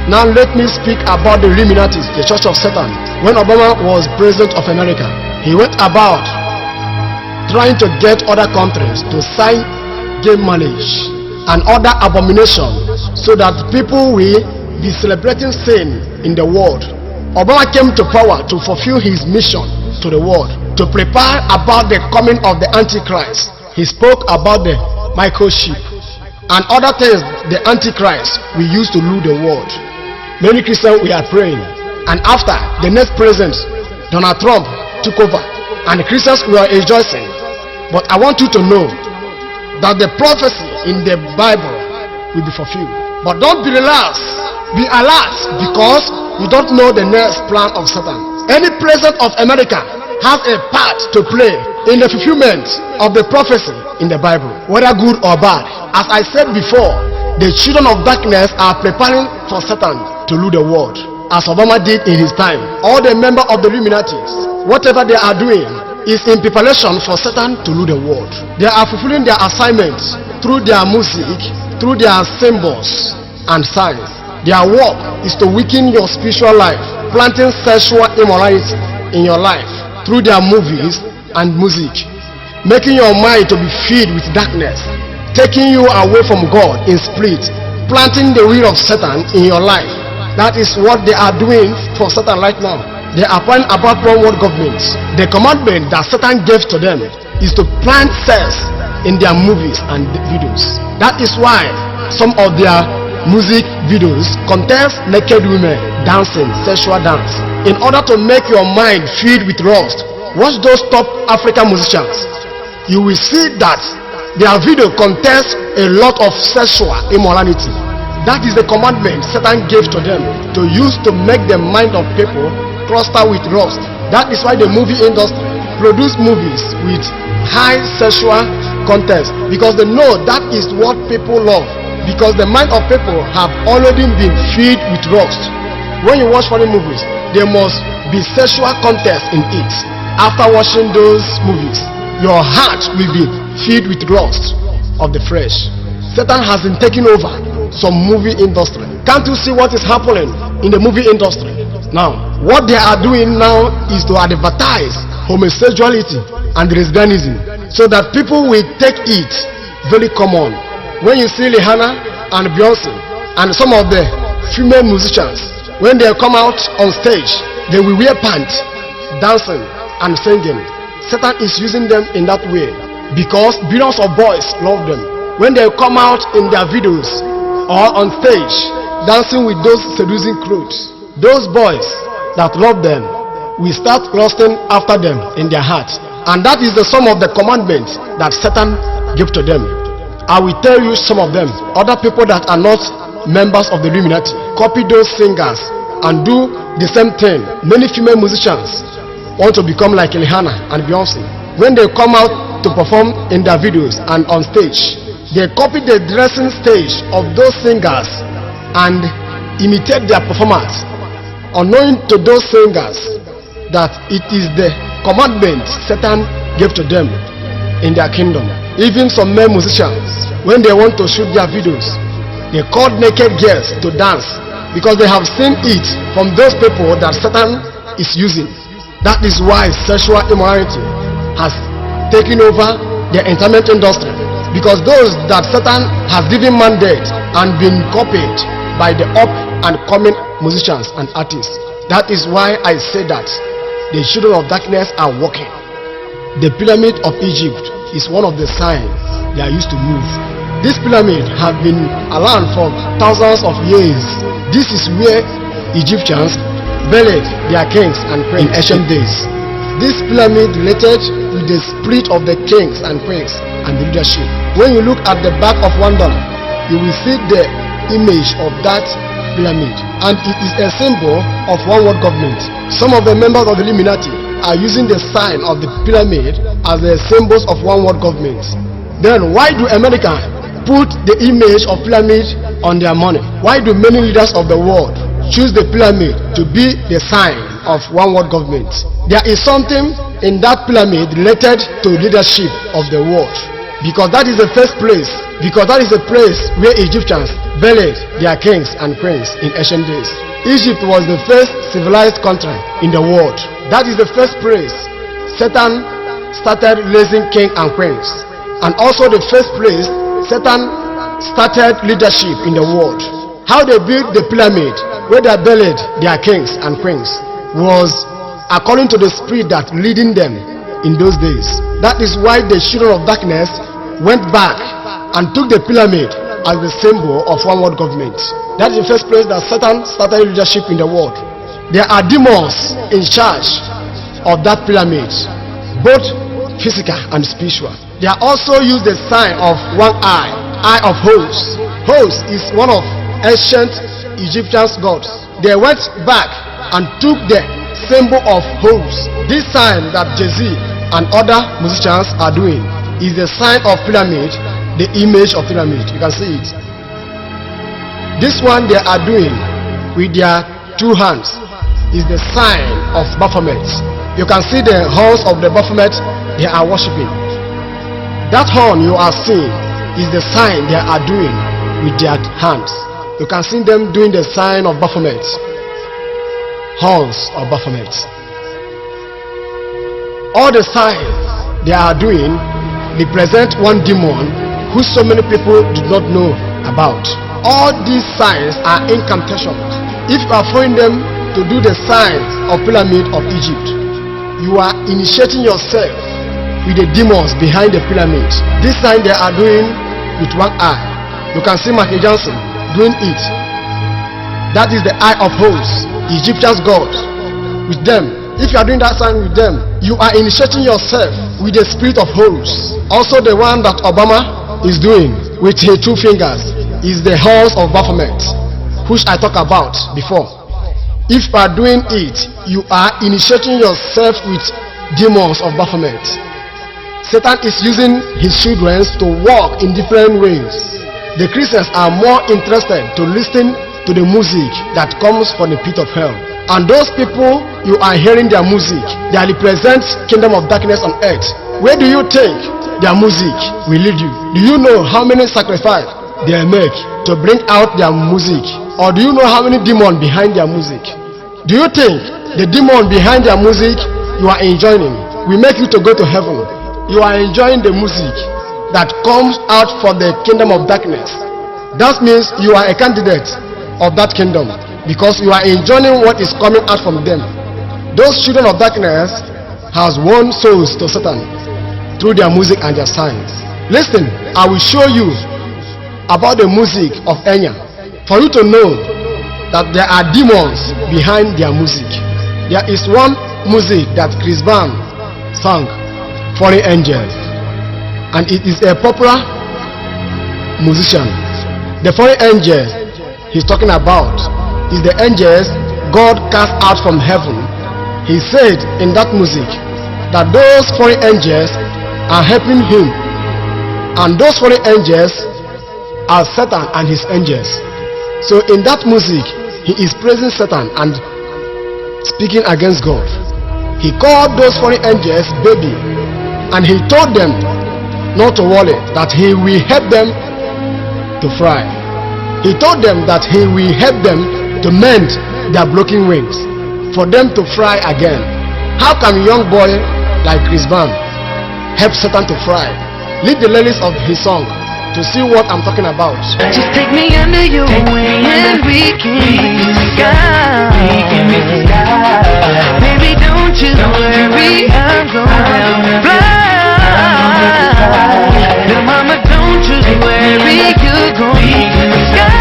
Now let me speak about the Illuminatis, the Church of Satan. When Obama was president of America, he went about trying to get other countries to sign gay marriage and other abominations so that people will be celebrating sin in the world. Obama came to power to fulfill his mission to the world, to prepare about the coming of the Antichrist. He spoke about the microchip and other things the Antichrist will use to rule the world. Many Christians we are praying, and after the next president, Donald Trump, took over, and the Christians were rejoicing. But I want you to know that the prophecy in the Bible will be fulfilled. But don't be relaxed, be alert, because you don't know the next plan of Satan. Any president of America has a part to play in the fulfillment of the prophecy in the Bible, whether good or bad. As I said before, the children of darkness are preparing for Satan to rule the world, as Obama did in his time. All the members of the Illuminatis, whatever they are doing is in preparation for Satan to rule the world. They are fulfilling their assignments through their music, through their symbols and signs. Their work is to weaken your spiritual life, planting sexual immorality in your life through their movies and music, making your mind to be filled with darkness, taking you away from God in spirit, planting the will of Satan in your life. That is what they are doing for Satan right now. They are planning about one world government. The commandment that Satan gave to them is to plant sex in their movies and videos. That is why some of their music videos contains naked women dancing, sexual dance, in order to make your mind filled with lust. Watch those top African musicians. You will see that their video contains a lot of sexual immorality. That is the commandment Satan gave to them to use to make the mind of people cluster with lust. That is why the movie industry produce movies with high sexual content, because they know that is what people love, because the mind of people have already been filled with lust. When you watch funny movies, there must be sexual content in it. After watching those movies, your heart will be filled with lust of the flesh. Satan has been taking over some movie industry. Can't you see what is happening in the movie industry now? What they are doing now is to advertise homosexuality and lesbianism, so that people will take it very common. When you see Rihanna and Beyonce and some of the female musicians, when they come out on stage, they will wear pants, dancing and singing. Satan is using them in that way because billions of boys love them. When they come out in their videos or on stage dancing with those seducing clothes, those boys that love them will start lusting after them in their hearts. And that is the sum of the commandments that Satan gave to them. I will tell you some of them. Other people that are not members of the Illuminati copy those singers and do the same thing. Many female musicians want to become like Rihanna and Beyonce. When they come out to perform in their videos and on stage, they copy the dressing stage of those singers and imitate their performance, unknowing to those singers that it is the commandment Satan gave to them in their kingdom. Even some male musicians, when they want to shoot their videos, they call naked girls to dance because they have seen it from those people that Satan is using. That is why sexual immorality has taken over the entertainment industry, because those that Satan has given mandate and been copied by the up and coming musicians and artists. That is why I say that the children of darkness are walking. The pyramid of Egypt is one of the signs they are used to move. This pyramid has been around for thousands of years. This is where Egyptians buried their kings and queens in ancient days. This pyramid related with the spirit of the kings and queens and the leadership. When you look at the back of $1, you will see the image of that pyramid, and it is a symbol of one world government. Some of the members of the Illuminati are using the sign of the pyramid as the symbols of one world government. Then why do America put the image of pyramid on their money? Why do many leaders of the world choose the pyramid to be the sign of one world government? There is something in that pyramid related to leadership of the world. Because that is the first place. Because that is the place where Egyptians buried their kings and queens in ancient days. Egypt was the first civilized country in the world. That is the first place Satan started raising kings and queens. And also the first place Satan started leadership in the world. How they built the pyramid where they buried their kings and queens was according to the spirit that leading them in those days. That is why the children of darkness went back and took the pyramid as the symbol of one world government. That is the first place that Satan started leadership in the world. There are demons in charge of that pyramid, both physical and spiritual. They are also used the sign of one eye, eye of Horus. Horus is one of ancient Egyptian gods. They went back and took the symbol of Horus. This sign that Jay-Z and other musicians are doing is the sign of pyramid, the image of pyramid. You can see it. This one they are doing with their two hands is the sign of Baphomet. You can see the horns of the Baphomet they are worshipping. That horn you are seeing is the sign they are doing with their hands. You can see them doing the sign of Baphomet. Horns of Baphomet. All the signs they are doing represent one demon who so many people do not know about. All these signs are incantations. If you are following them to do the signs of pyramid of Egypt, you are initiating yourself with the demons behind the pyramid. This sign they are doing with one eye. You can see Michael Johnson doing it. That is the eye of Horus, Egyptian's god. With them, if you are doing that sign with them, you are initiating yourself with the spirit of Horus. Also the one that Obama is doing with his two fingers is the horns of Baphomet, which I talked about before. If you are doing it, you are initiating yourself with demons of Baphomet. Satan is using his children to walk in different ways. The Christians are more interested to listen to the music that comes from the pit of hell. And those people, you are hearing their music, they represent kingdom of darkness on earth. Where do you think their music will lead you? Do you know how many sacrifices they make to bring out their music? Or do you know how many demons behind their music? Do you think the demon behind their music you are enjoying will make you to go to heaven? You are enjoying the music that comes out from the kingdom of darkness. That means you are a candidate of that kingdom because you are enjoying what is coming out from them. Those children of darkness has won souls to Satan through their music and their signs. Listen, I will show you about the music of Enya for you to know that there are demons behind their music. There is one music that Chris Brown sang, Foreign Angels, and it is a popular musician. The foreign angel he's talking about is the angels God cast out from heaven. He said in that music that those foreign angels are helping him, and those foreign angels are Satan and his angels. So in that music he is praising Satan and speaking against God. He called those foreign angels baby, and he told them not to worry, that he will help them to fly. He told them that he will help them to mend their broken wings, for them to fly again. How can a young boy like Chris Brown help Satan to fly? Read the lyrics of his song to see what I'm talking about. Just take me under your wing and we can reach the sky. Baby, don't you worry, I'm gonna fly. Little mama, don't you worry, you're gonna reach the sky.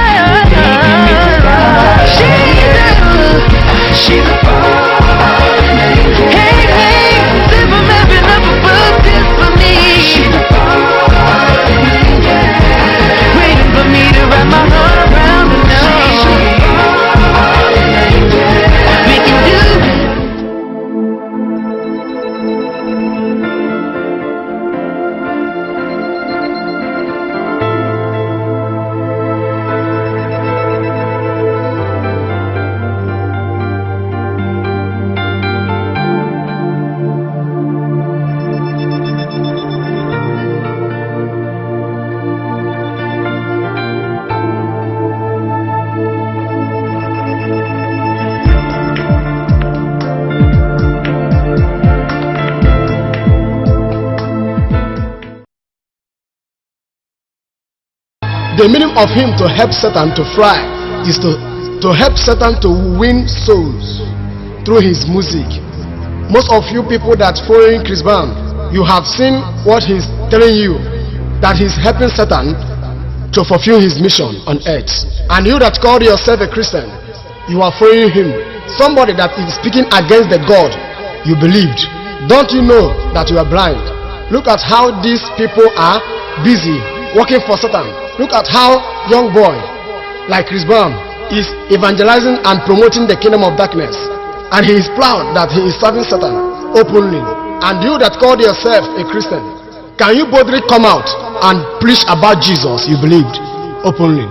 She's a falling angel. Hey, hey, send from heaven up above just for me. She's a falling angel, waiting for me to wrap my heart around the nose. The meaning of him to help Satan to fly is to help Satan to win souls through his music. Most of you people that following Chris Brown, you have seen what he's telling you, that he's helping Satan to fulfill his mission on earth. And you that call yourself a Christian, you are following him. Somebody that is speaking against the God you believed. Don't you know that you are blind? Look at how these people are busy working for Satan. Look at how young boy like Chris Brown is evangelizing and promoting the kingdom of darkness, and he is proud that he is serving Satan openly. And you that called yourself a Christian, can you boldly come out and preach about Jesus you believed openly?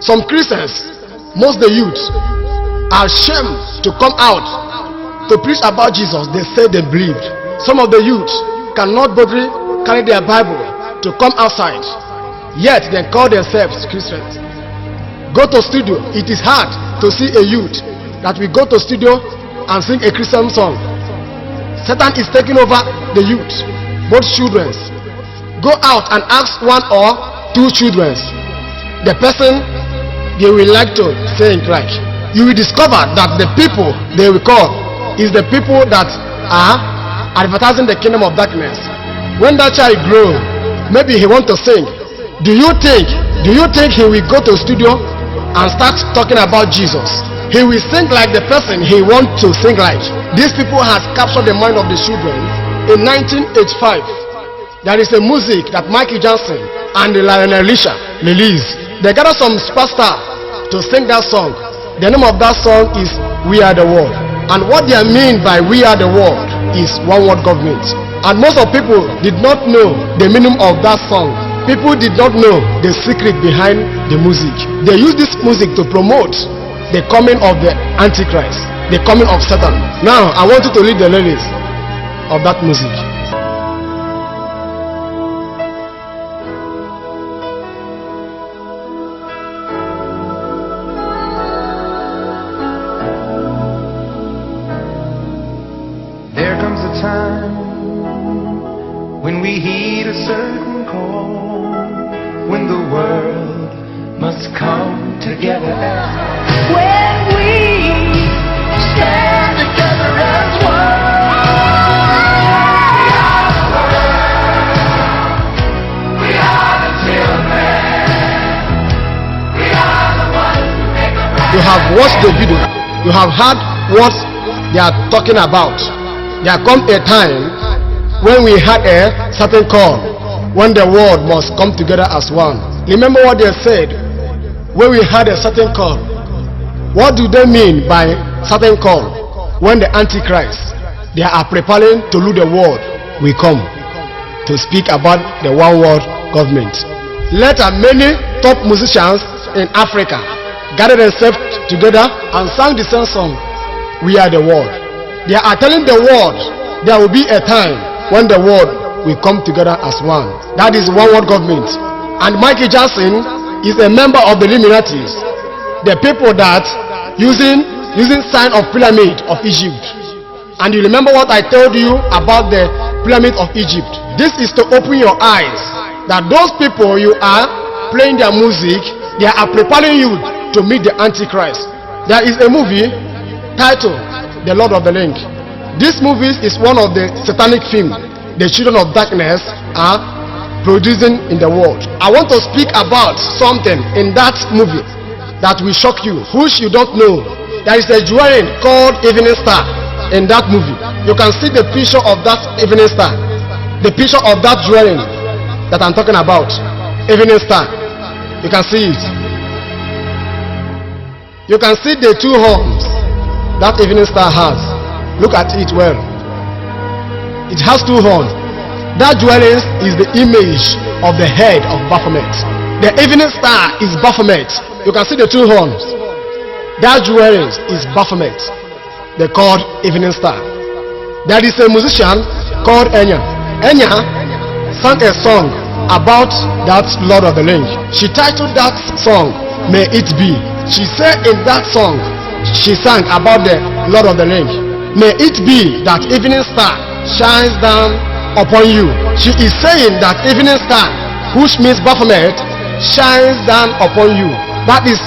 Some Christians, most the youth, are ashamed to come out to preach about Jesus they say they believed. Some of the youth cannot boldly carry their Bible to come outside, yet they call themselves Christians. Go to studio. It is hard to see a youth that will go to studio and sing a Christian song. Satan is taking over the youth, both children. Go out and ask one or two children the person they will like to sing like. You will discover that the people they will call is the people that are advertising the kingdom of darkness. When that child grows, maybe he want to sing. Do you think he will go to studio and start talking about Jesus? He will sing like the person he wants to sing like. These people has captured the mind of the children. In 1985, there is a music that Michael Jackson and Lionel Richie released. They gathered some superstar to sing that song. The name of that song is We Are the World. And what they mean by We Are the World is one world government. And most of people did not know the meaning of that song. People did not know the secret behind the music. They use this music to promote the coming of the Antichrist, the coming of Satan. Now, I want you to read the lyrics of that music. There comes a time when we heed a certain call, when the world must come together as when we stand together as one. We are the children. We are the ones who make the right. You have watched the video. You have heard what they are talking about. There come a time when we had a certain call, when the world must come together as one. Remember what they said when we had a certain call. What do they mean by certain call? When the Antichrist, they are preparing to rule the world, we come to speak about the one world government. Later, many top musicians in Africa gathered themselves together and sang the same song, We Are the World. They are telling the world there will be a time when the world will come together as one. That is one world government. And Michael Jackson is a member of the Illuminatis, the people that using sign of pyramid of Egypt. And you remember what I told you about the pyramid of Egypt. This is to open your eyes that those people you are playing their music, they are preparing you to meet the Antichrist. There is a movie titled The Lord of the Ring. This movie is one of the satanic films the children of darkness are producing in the world. I want to speak about something in that movie that will shock you, which you don't know. There is a jewelry called Evening Star in that movie. You can see the picture of that Evening Star, the picture of that jewelry that I'm talking about, Evening Star. You can see it. You can see the two horns that Evening Star has. Look at it well. It has two horns. That jewelry is the image of the head of Baphomet. The Evening Star is Baphomet. You can see the two horns. That jewelry is Baphomet. They called Evening Star. There is a musician called Enya. Enya sang a song about that Lord of the Ring. She titled that song, May It Be. She said in that song, she sang about the Lord of the Ring. May it be that Evening Star shines down upon you. She is saying that Evening Star, which means Baphomet, shines down upon you. That is,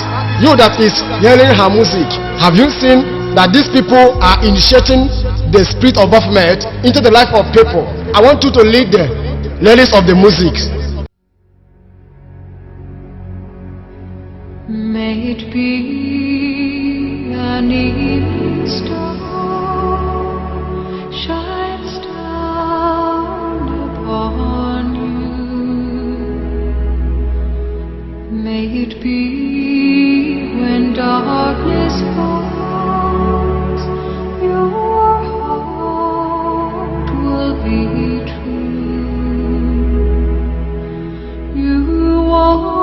you that is hearing her music. Have you seen that these people are initiating the spirit of Baphomet into the life of people? I want you to lead the ladies of the music. May it be an evening star shines down upon you. May it be when darkness falls, your heart will be true. You walk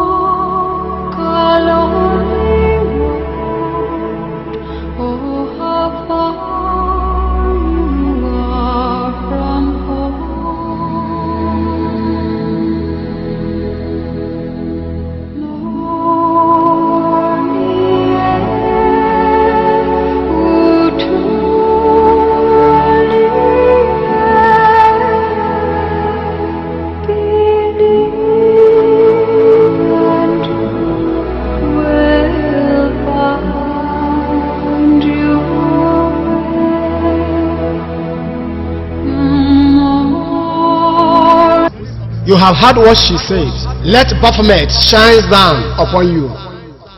a lonely road. Oh, how far you are from home. Nor near to You have heard what she said. Let Baphomet shine down upon you.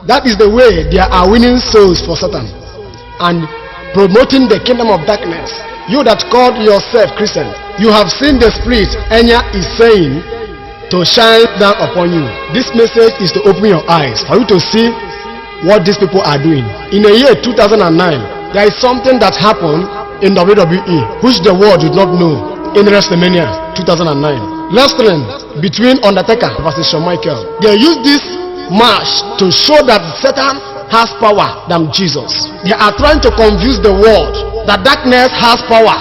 That is the way they are winning souls for Satan and promoting the kingdom of darkness. You that called yourself Christian, you have seen the spirit Enya is saying to shine down upon you. This message is to open your eyes for you to see what these people are doing. In the year 2009, there is something that happened in WWE which the world did not know in WrestleMania 2009. Wrestling between Undertaker versus Shawn Michaels. They used this match to show that Satan has power than Jesus. They are trying to confuse the world that darkness has power.